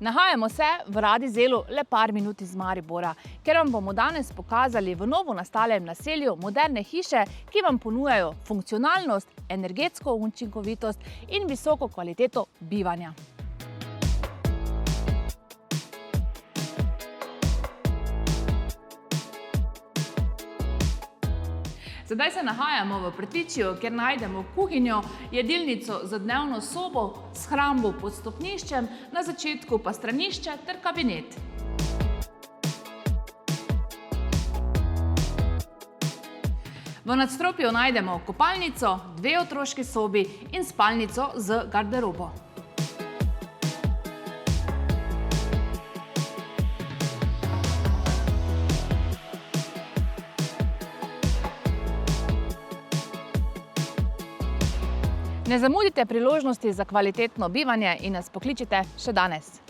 Nahajamo se v Radizelu le par minut iz Maribora, ker vam bomo danes pokazali v novo nastalem naselju moderne hiše, ki vam ponujajo funkcionalnost, energetsko učinkovitost in visoko kvaliteto bivanja. Sedaj se nahajamo v pritličju, kjer najdemo kuhinjo, jedilnico za dnevno sobo, shrambo pod stopniščem, na začetku pa stranišče ter kabinet. V nadstropju najdemo kopalnico, 2 otroški sobi in spalnico z garderobo. Ne zamudite priložnosti za kvalitetno bivanje in nas pokličite še danes.